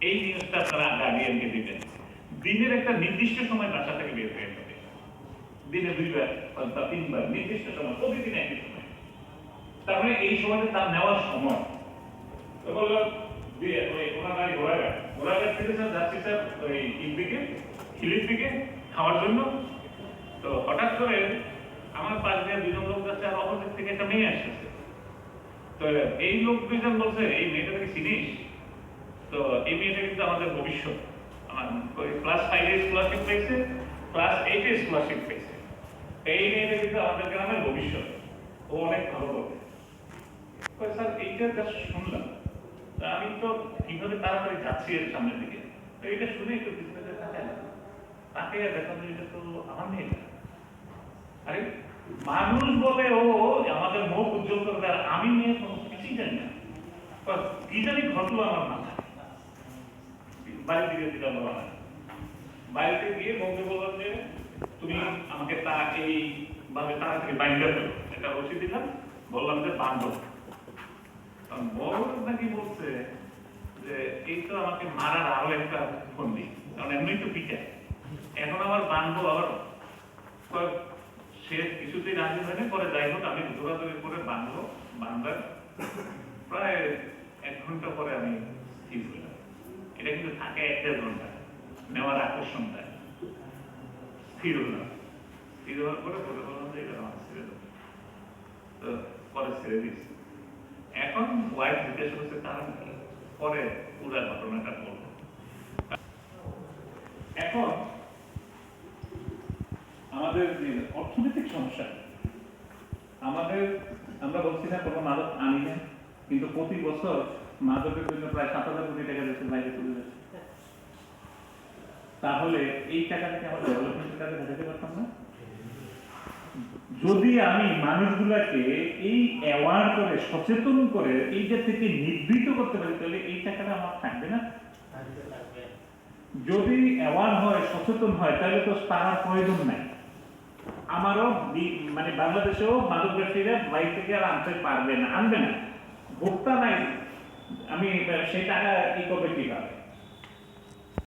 এই নিউজটা আপনারা গার্ডিয়ানকে দিবেন। দিনের একটা নির্দিষ্ট সময় বাসা থেকে বের হয়ে যাবে, দিনে 2বার বা 3বার নির্দিষ্ট সময়, প্রতিদিন একই সময়। তার মানে এই সময়টা তার নেওয়ার সময়। তো বললো ওনার বাড়ি ঘোড়াঘাট থেকে স্যার যাচ্ছি স্যার ওই দিকে হিলির দিকে খাওয়ার জন্য। তো হঠাৎ করে আমার পাশ দিয়ে 2জন লোক যাচ্ছে, আর অপোজিট থেকে একটা মেয়ে আসতেছে। তো এই লোক 2জন বলছে, এই মেয়েটাকে চিনিস? তো এই মেয়েটা কিন্তু আমাদের ভবিষ্যৎ। আমার ক্লাস 5 এর স্কলারশিপ পেয়েছে, ক্লাস 8 এর স্কলারশিপ পেয়েছে। এই মেয়েটা কিন্তু আমাদের গ্রামের ভবিষ্যৎ, ও অনেক ভালো করবে। স্যার এইটা জাস্ট শুনলাম, আমি তো কিভাবে তাড়াতাড়ি যাচ্ছি এর সামনের দিকে, তো এটা শুনে একটু পিছনে তাকায় না, তাকে দেখলাম এটা তো আমার মেয়ে। আরে মানুষ বলে ও আমাদের মুখ উজ্জ্বল করবে, আর আমি মেয়ে কিছুই জানি না। কি জানি ঘটলো আমার মাথায়। বাড়ির দিকে দিলাম, বাড়িতে গিয়ে বউকে বললাম যে তুমি আমাকে তা এইভাবে তাড়াতাড়ি বাইন্ডা করো, এটা রসি দিলাম, বললাম যে বান্ধব। বড় নাকি বলছে যে এই তো আমাকে মারার আরো একটা ফন্দি, কারণ এমনি তো পিঠে এখন আমার বান্ধব। আবার সে কিছুতেই রাজি হয়নি, পরে যাই হোক আমি দৌড়াদৌড়ি করে বান্ধার প্রায় 1 ঘন্টা পরে আমি স্থির হইলাম। এটা কিন্তু থাকে 1-1.5 ঘন্টা নেওয়ার আকর্ষণটা। স্থির হলাম, স্থির হওয়ার পরে বলে বললাম যে এটা আমার ছেড়ে দেবো। তো পরে ছেড়ে দিচ্ছি। এখন ওয়াইফ জিজ্ঞেস করছে কারণ কি, পরে পুরা ঘটনাটা বলবো। এখন আমাদের যে অর্থনৈতিক সমস্যা, আমরা বলছি না কোনো মাদক আনি না, কিন্তু প্রতি বছর মাদকের জন্য প্রায় 7,000 কোটি টাকা দেশের বাইরে চলে যাচ্ছে। তাহলে এই টাকা থেকে আমরা ডেভেলপমেন্টের কাজে লাগাতে পারতাম না? যদি আমি মানুষগুলাকে এই অ্যাওয়ার করে, সচেতন করে এইটা থেকে নিবৃত করতে পারি, তাহলে এই টাকাটা আমার থাকবে না। যদি অ্যাওয়ার হয়, সচেতন হয়, তাহলে তো তার প্রয়োজন নাই। আমারও মানে বাংলাদেশেও মাদক ব্যবসায়ীরা বাইরে থেকে আর আনতে পারবে না, আনবে না, ভোক্তা নাই, আমি সেই টাকা কি করবে কিভাবে?